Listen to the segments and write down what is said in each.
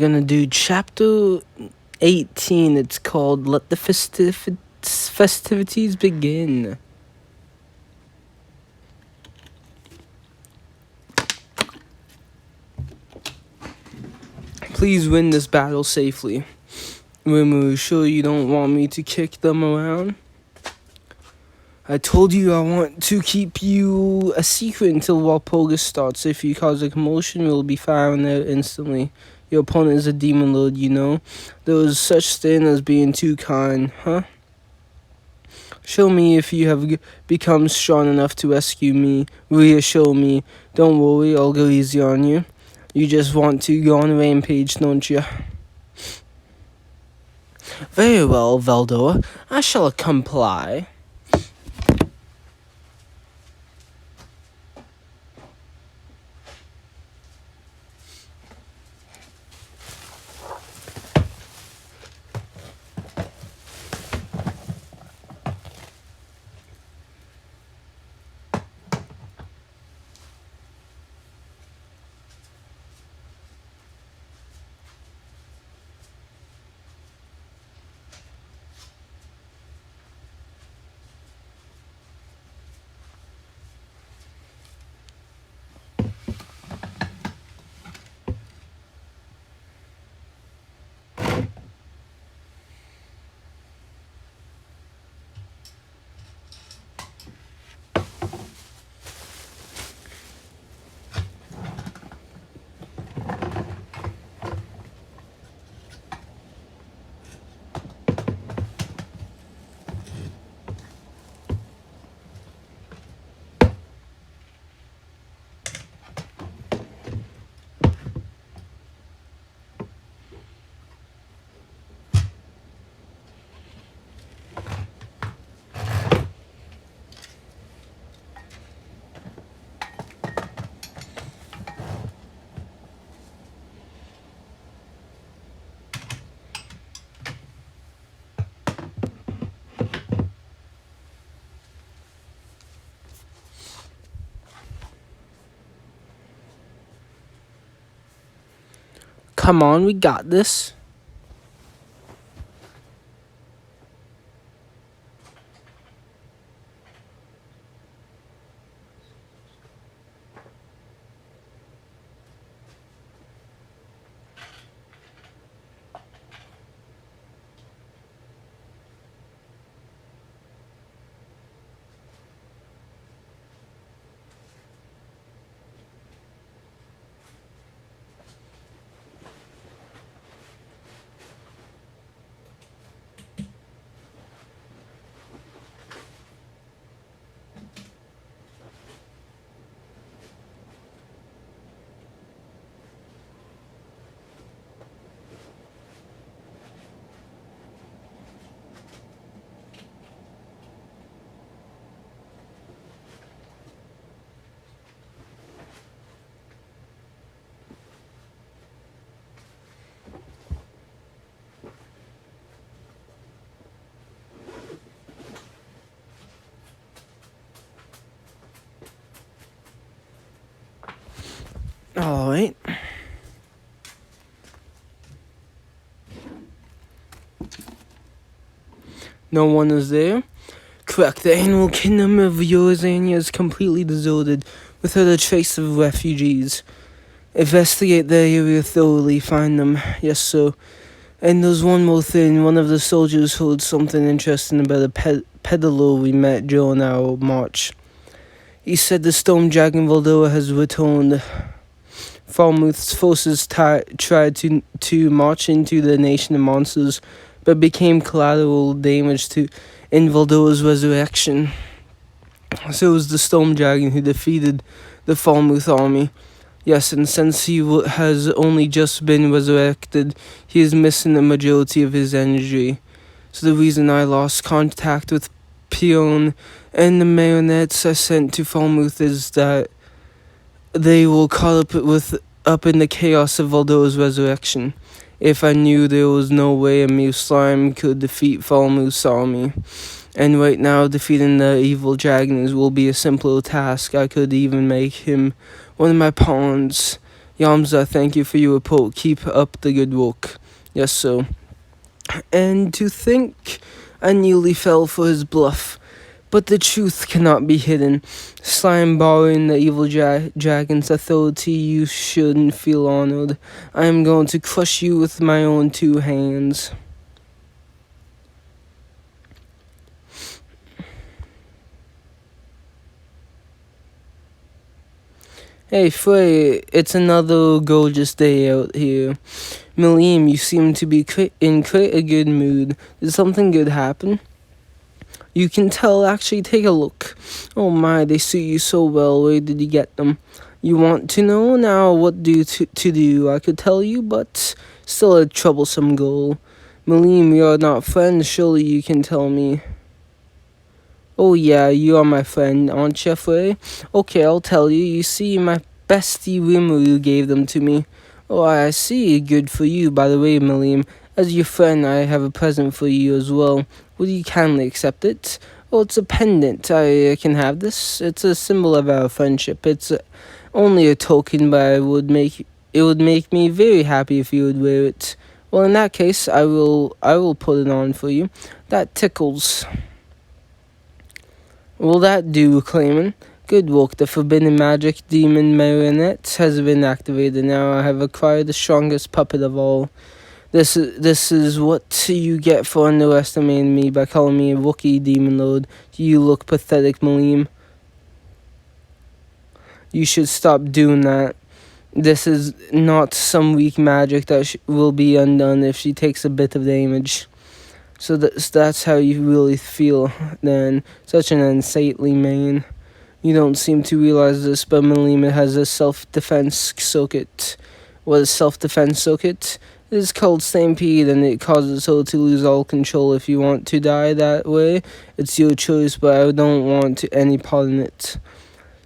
Gonna do chapter 18. It's called Let the Festivities Begin. Please win this battle safely. Rimuru, sure you don't want me to kick them around? I told you I want to keep you a secret until Walpurgis starts. If you cause a commotion, we'll be firing there instantly. Your opponent is a demon lord, you know. There was such thing as being too kind, huh? Show me if you have become strong enough to rescue me. Reassure me. Don't worry, I'll go easy on you. You just want to go on a rampage, don't you? Very well, Veldor. I shall comply. Come on, we got this. Alright. No one is there? Correct. The animal kingdom of Yorizania is completely deserted, without a trace of refugees. Investigate the area thoroughly, find them. Yes, sir. And there's one more thing. One of the soldiers heard something interesting about a peddler we met during our march. He said the storm dragon Valdora has returned. Falmouth's forces tried to march into the nation of monsters, but became collateral damage in Valdora's resurrection. So it was the Storm Dragon who defeated the Falmouth army. Yes, and since he has only just been resurrected, he is missing the majority of his energy. So the reason I lost contact with Pion and the marionettes I sent to Falmouth is that they were caught up in the chaos of Valdora's resurrection. If I knew there was no way a mere slime could defeat Falmouth's army. And right now, defeating the evil dragons will be a simpler task. I could even make him one of my pawns. Yamza, thank you for your report. Keep up the good work. Yes, sir. And to think I nearly fell for his bluff. But the truth cannot be hidden. Slime borrowing the evil dragon's authority, you shouldn't feel honored. I am going to crush you with my own 2 hands. Hey Frey, it's another gorgeous day out here. Maleem, you seem to be in quite a good mood. Did something good happen? You can tell, actually, take a look. Oh my, they suit you so well. Where did you get them? You want to know now what to do? I could tell you, but still a troublesome goal. Maleem, we are not friends. Surely you can tell me. Oh yeah, you are my friend, aren't you, Frey? Okay, I'll tell you. You see, my bestie Rimuru gave them to me. Oh, I see. Good for you, by the way, Maleem. As your friend, I have a present for you as well. Will you kindly accept it? Oh, it's a pendant. I can have this. It's a symbol of our friendship. It's only a token, but it would make me very happy if you would wear it. Well, in that case, I will put it on for you. That tickles. Will that do, Clayman? Good work. The forbidden magic demon marionette has been activated. Now I have acquired the strongest puppet of all. This is what you get for underestimating me by calling me a Wookiee demon lord. You look pathetic, Maleem. You should stop doing that. This is not some weak magic that will be undone if she takes a bit of damage. So that's how you really feel, then. Such an unsightly man. You don't seem to realize this, but Maleem has a self-defense circuit. What is self-defense circuit? It is called Stampede, and it causes her to lose all control. If you want to die that way, it's your choice, but I don't want any part in it.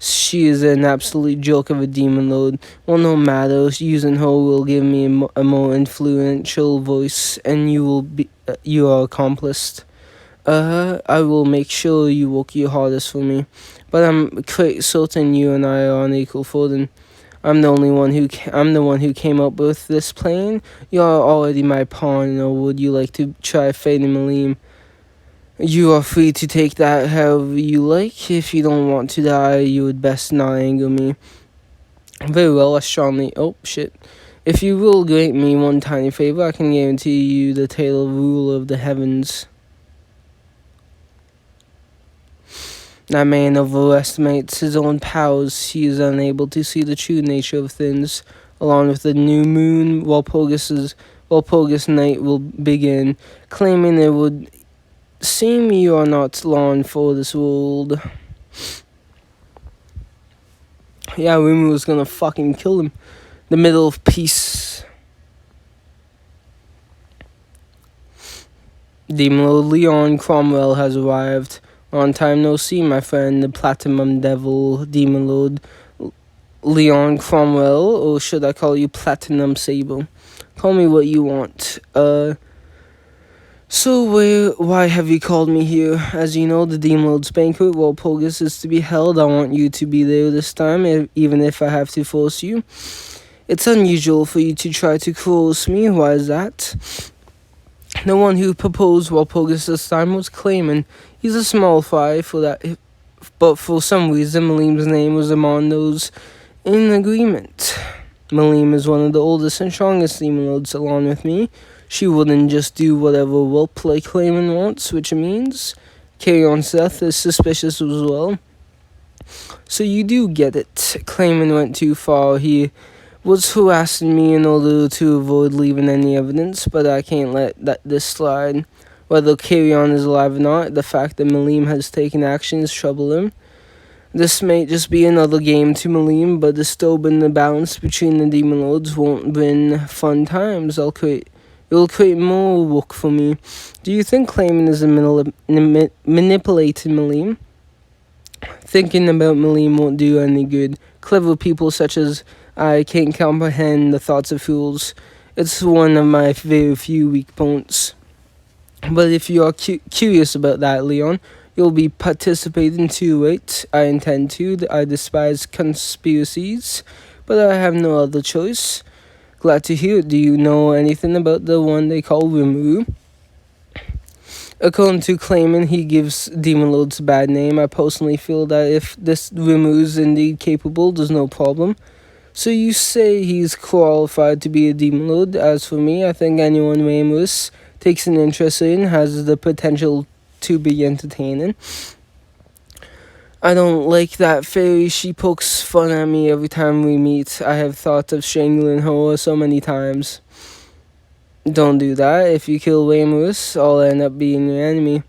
She is an absolute joke of a demon lord. Well, no matter. Using her will give me a more influential voice, and you are accomplished. I will make sure you work your hardest for me. But I'm quite certain you and I are on equal footing. I'm the one who came up with this plan. You are already my pawn, or would you like to try fighting Maleem? You are free to take that however you like. If you don't want to die, you would best not anger me. Very well, I strongly... Oh, shit. If you will grant me one tiny favor, I can guarantee you the title of ruler of the heavens. That man overestimates his own powers. He is unable to see the true nature of things. Along with the new moon, Walpurgis night will begin, claiming it would seem you are not long for this world. Yeah, Rimuru was gonna fucking kill him. The middle of peace. Demon Lord Leon Cromwell has arrived. Long time no see, my friend, the Platinum Devil, Demon Lord Leon Cromwell, or should I call you Platinum Sable? Call me what you want. So why have you called me here? As you know, the Demon Lord's banquet, Walpurgis, is to be held. I want you to be there this time, even if I have to force you. It's unusual for you to try to coerce me. Why is that? The one who proposed Walpurgis this time was Clayman. He's a small fry for that, but for some reason, Maleem's name was among those in agreement. Maleem is one of the oldest and strongest demon lords along with me. She wouldn't just do whatever whelp like Clayman wants, which means Carry On Seth is suspicious as well. So you do get it. Clayman went too far. He was harassing me in order to avoid leaving any evidence, but I can't let this slide. Whether Carry On is alive or not, the fact that Maleem has taken actions trouble him. This may just be another game to Maleem, but disturbing the balance between the Demon Lords won't bring fun times. It will create more work for me. Do you think Clayman is manipulating Maleem? Thinking about Maleem won't do any good. Clever people such as I can't comprehend the thoughts of fools. It's one of my very few weak points. But if you are curious about that, Leon, you'll be participating too, right? I intend to. I despise conspiracies. but I have no other choice. Glad to hear it. Do you know anything about the one they call Rimuru? According to Clayman, he gives Demon Lords a bad name. I personally feel that if this Rimuru is indeed capable, there's no problem. So you say he's qualified to be a Demon Lord. As for me, I think anyone Ramus takes an interest in has the potential to be entertaining. I don't like that fairy. She pokes fun at me every time we meet. I have thought of strangling her so many times. Don't do that. If you kill Ramus, I'll end up being your enemy.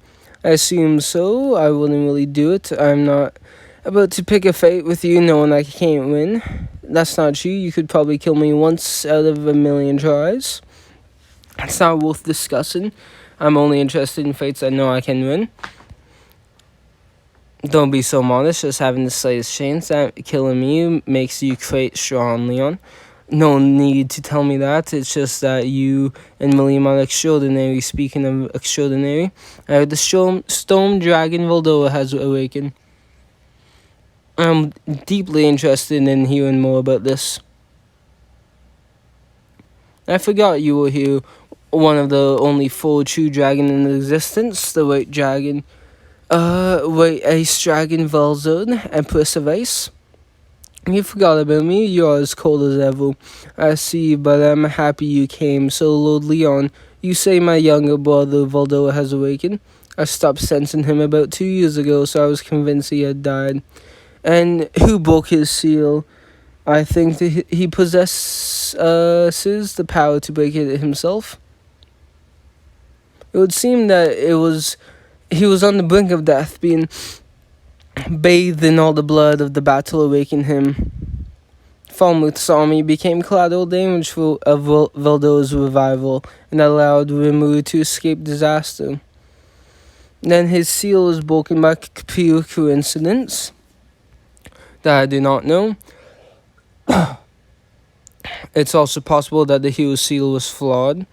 I assume so. I wouldn't really do it. I'm not about to pick a fight with you knowing I can't win. That's not true. You could probably kill me once out of a million tries. It's not worth discussing. I'm only interested in fights I know I can win. Don't be so modest. Just having the slightest chance at killing me makes you quite strong, Leon. No need to tell me that. It's just that you and Malim are extraordinary. Speaking of extraordinary, the Storm Dragon Voldoa has awakened. I'm deeply interested in hearing more about this. I forgot you were here. One of the only 4 true dragon in existence, the White Dragon. White Ice Dragon Valzone, Empress of Ice. You forgot about me. You're as cold as ever. I see, but I'm happy you came. So, Lord Leon, you say my younger brother Voldoa has awakened. I stopped sensing him about 2 years ago, so I was convinced he had died. And who broke his seal? I think that he possesses the power to break it himself. It would seem that he was on the brink of death, being bathed in all the blood of the battle awakened him. Falmuth's army became collateral damage for Veldo's revival and allowed Rimuru to escape disaster. Then his seal was broken by pure coincidence that I do not know. It's also possible that the hero's seal was flawed.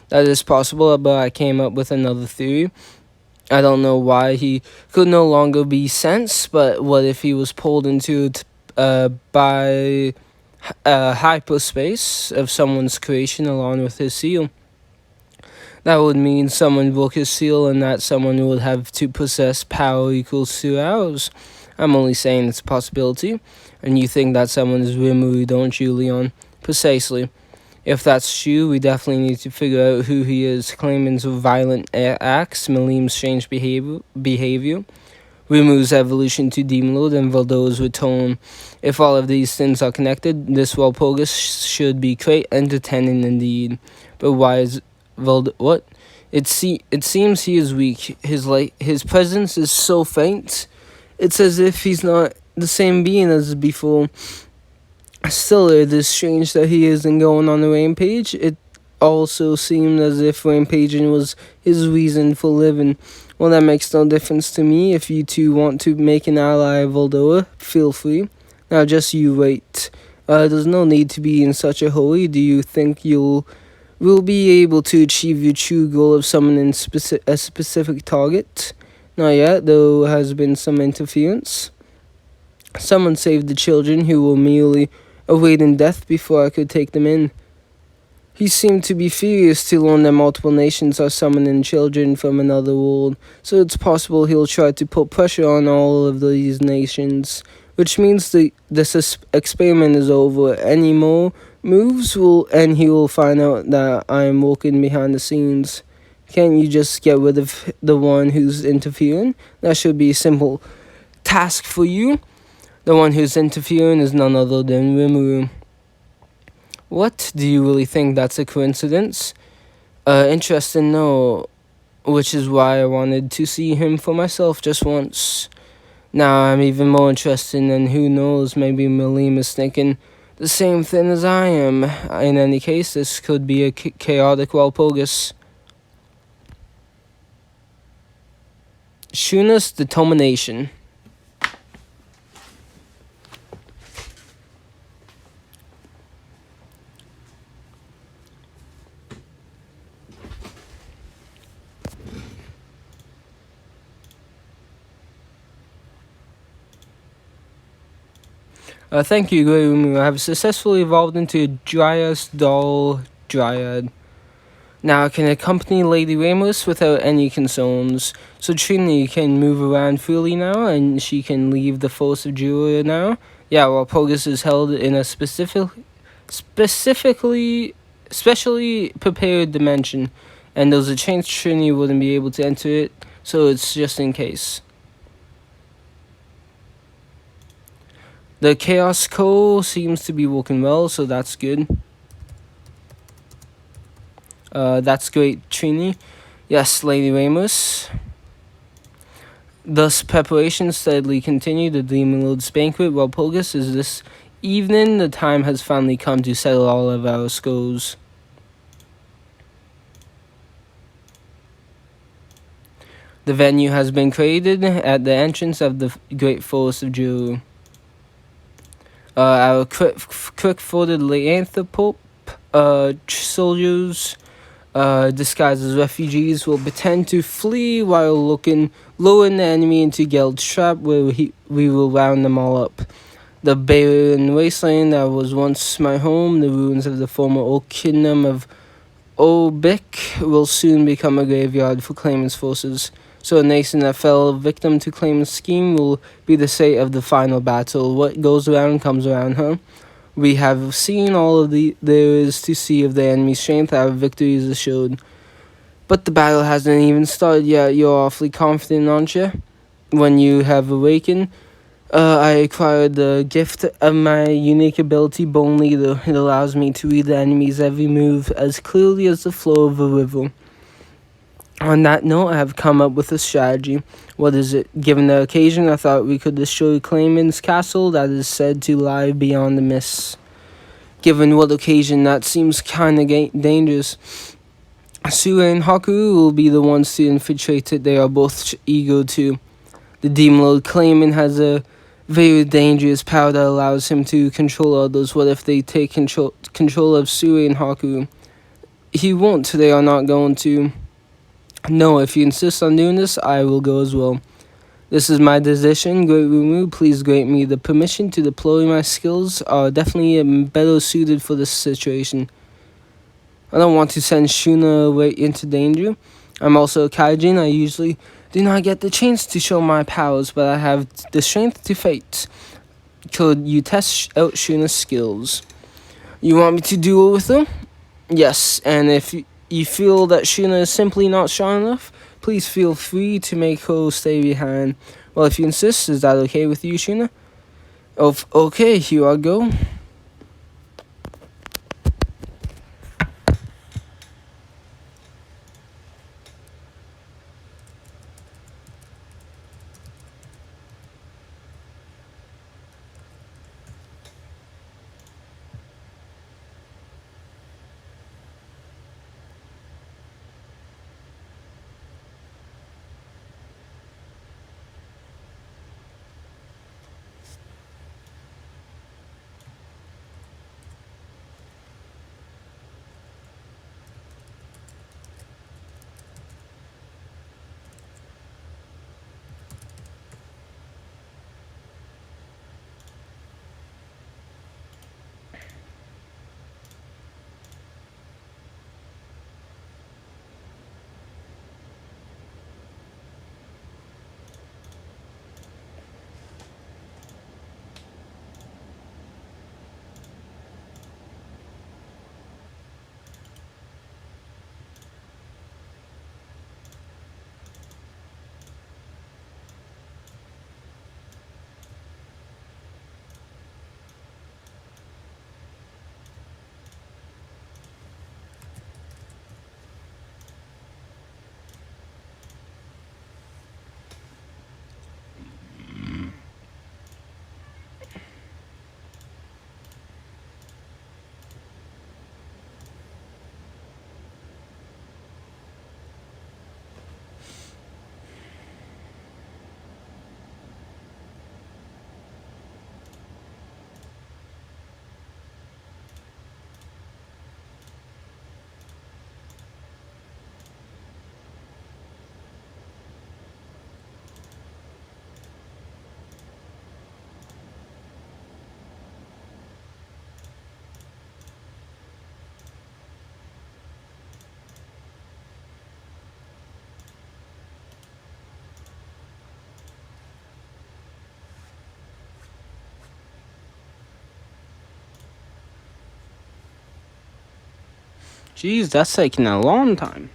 That is possible, but I came up with another theory. I don't know why he could no longer be sensed, but what if he was pulled into by hyperspace of someone's creation along with his seal? That would mean someone broke his seal and that someone would have to possess power equals to ours. I'm only saying it's a possibility. And you think that someone is Rimuru, don't you, Leon? Precisely. If that's true, we definitely need to figure out who he is. Clayman's violent acts, Malim's strange behavior, Rimuru's evolution to Demon Lord, and Valdo's return. If all of these things are connected, this Walpurgis should be quite entertaining indeed. But why is what? It seems he is weak. His presence is so faint. It's as if he's not the same being as before. Still, it is strange that he isn't going on a rampage. It also seemed as if rampaging was his reason for living. Well, that makes no difference to me. If you two want to make an ally of Voldoa, feel free. Now, just you wait. There's no need to be in such a hurry. Do you think will be able to achieve your true goal of summoning a specific target? Not yet, though has been some interference. Someone saved the children who were merely awaiting death before I could take them in. He seemed to be furious to learn that multiple nations are summoning children from another world, so it's possible he'll try to put pressure on all of these nations, which means this experiment is over. Any more moves and he will find out that I am working behind the scenes. Can't you just get rid of the one who's interfering? That should be a simple task for you. The one who's interfering is none other than Rimuru. What? Do you really think that's a coincidence? Interesting, no. Which is why I wanted to see him for myself just once. Now I'm even more interested, and who knows, maybe Malim is thinking the same thing as I am. In any case, this could be a chaotic Walpurgis. Shuna's determination. Thank you, Great Umu. I have successfully evolved into a Dryas Doll Dryad. Now I can accompany Lady Ramos without any concerns. So Trini can move around freely now, and she can leave the force of Julia now. Yeah, Walpurgis is held in a specially prepared dimension, and there's a chance Trini wouldn't be able to enter it, so it's just in case. The Chaos Core seems to be working well, so that's good. That's great, Trini. Yes, Lady Ramos. Thus, preparations steadily continue. The Demon Lord's banquet, Walpurgis, is this evening. The time has finally come to settle all of our scores. The venue has been created at the entrance of the Great Forest of Juru. Our quick-footed Leanthropope soldiers disguised as refugees will pretend to flee while luring the enemy into Geld's trap, where we will round them all up. The barren wasteland that was once my home, the ruins of the former old kingdom of Obik, will soon become a graveyard for Claimant's forces. So a nation that fell victim to Claimant's scheme will be the site of the final battle. What goes around comes around, huh? We have seen all of there is to see of the enemy's strength. Our victory is assured. But the battle hasn't even started yet. You're awfully confident, aren't you? When you have awakened, I acquired the gift of my unique ability, Bone Leader. It allows me to read the enemy's every move as clearly as the flow of a river. On that note, I have come up with a strategy. What is it? Given the occasion, I thought we could destroy Claimant's castle that is said to lie beyond the mists. Given what occasion, that seems kinda dangerous. Sue and Haku will be the ones to infiltrate it. They are both eager to. The Demon Lord Claimant has a very dangerous power that allows him to control others. What if they take control of Sue and Haku? He won't. They are not going to. No, if you insist on doing this, I will go as well. This is my decision, Great Rumu. Please grant me the permission to deploy my skills. Are definitely better suited for this situation. I don't want to send Shuna away into danger. I'm also a Kaijin. I usually do not get the chance to show my powers, but I have the strength to fight. Could you test out Shuna's skills? You want me to duel with her? Yes, and if you feel that Shuna is simply not strong enough, please feel free to make her stay behind. Well, if you insist, is that okay with you, Shuna? Okay, here I go. Jeez, that's taking a long time.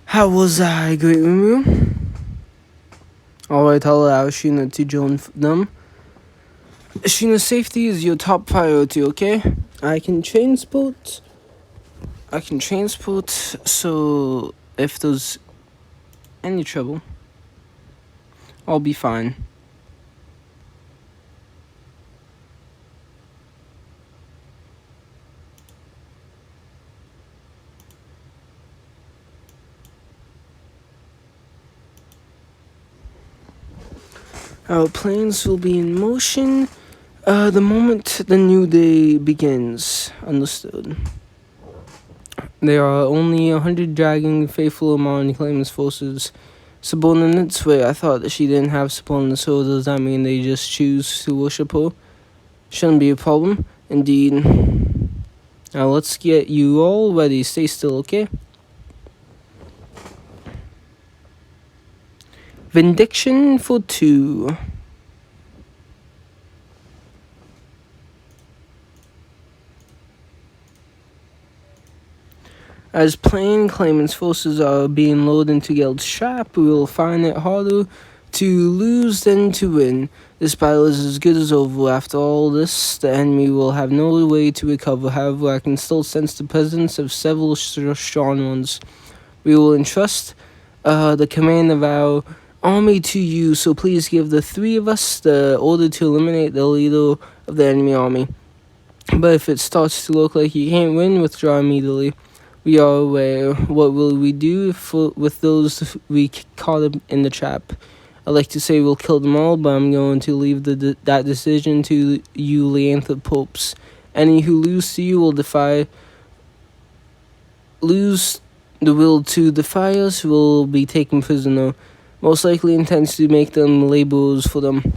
How was I? Great review. Alright, I'll allow Sheena to join them. Sheena, safety is your top priority, okay? I can transport, so if there's any trouble, I'll be fine. Our planes will be in motion the moment the new day begins. Understood. There are only 100 dragging faithful among Claimant's forces. Subordinates? Wait, I thought that she didn't have subordinates, so does that mean they just choose to worship her? Shouldn't be a problem. Indeed. Now let's get you all ready. Stay still, okay? Vindication for 2. As plane Claimant's forces are being loaded into Geld's trap, we will find it harder to lose than to win. This battle is as good as over. After all this, the enemy will have no way to recover. However, I can still sense the presence of several strong ones. We will entrust the command of our army to you, so please give the 3 of us the order to eliminate the leader of the enemy army. But if it starts to look like you can't win, withdraw immediately. We are aware. What will we do with those we caught in the trap? I'd like to say we'll kill them all, but I'm going to leave that decision to you Leanthropopes. Any who lose to you will lose the will to defy us will be taken prisoner. Most likely intends to make them laborers for them.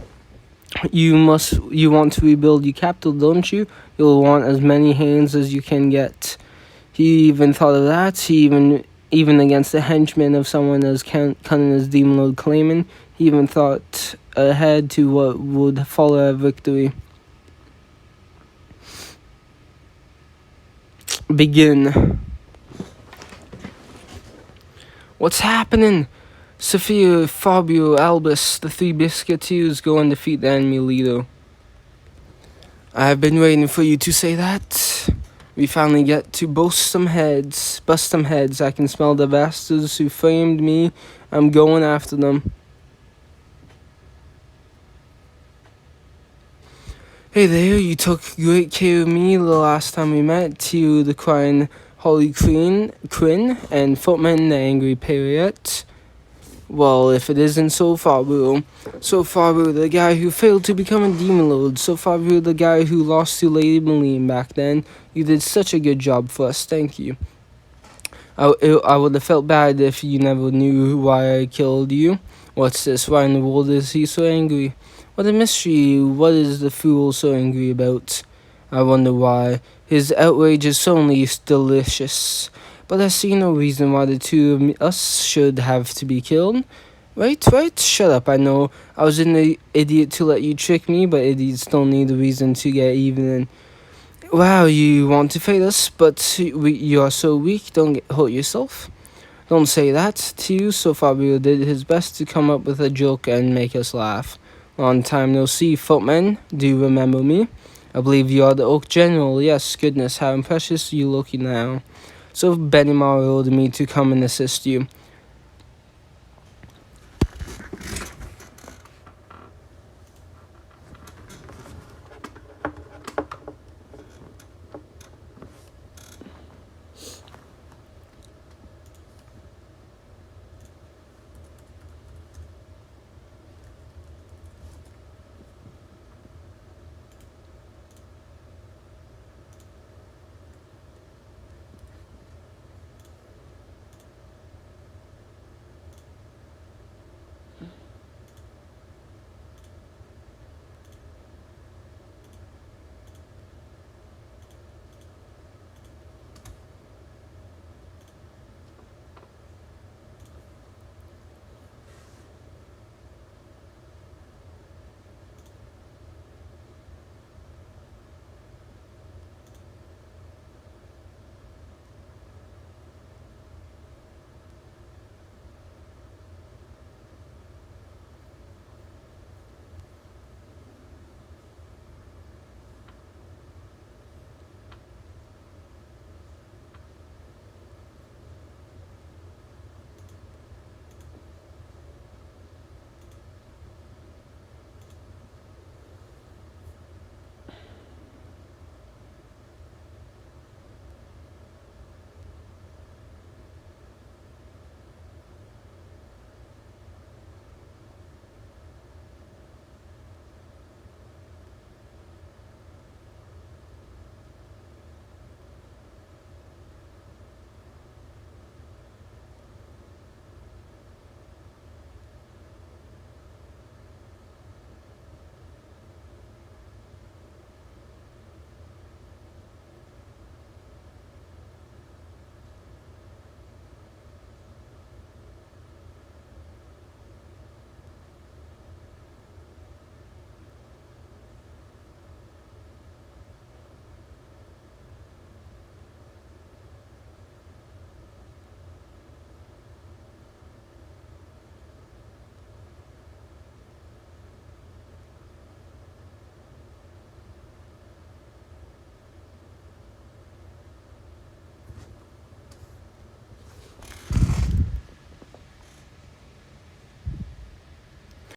You want to rebuild your capital, don't you? You'll want as many hands as you can get. He even thought of that. He even against the henchmen of someone as cunning as Demon Lord Claimant, he even thought ahead to what would follow a victory. Begin. What's happening? Sophia, Fabio, Albus, the 3 Biscuiteers go and defeat the enemy leader. I've been waiting for you to say that. We finally get to bust some heads. I can smell the bastards who framed me. I'm going after them. Hey there, you took great care of me the last time we met. You, the crying Holly Crin, and Footman, the angry Periot. Well, if it isn't Sofaru, the guy who failed to become a demon lord, Sofaru, the guy who lost to Lady Maline back then. You did such a good job for us, thank you. I would have felt bad if you never knew why I killed you. What's this? Why in the world is he so angry? What a mystery. What is the fool so angry about? I wonder why. His outrage is certainly delicious, but I see no reason why the two of us should have to be killed. Right? Shut up, I know I was an idiot to let you trick me, but idiots don't need a reason to get even. Wow, you want to fight us, but you are so weak, don't hurt yourself. Don't say that to you. So Fabio did his best to come up with a joke and make us laugh. Long time no see, footman. Do you remember me? I believe you are the Oak General. Yes, goodness, how precious you look now. So Benimar ordered me to come and assist you.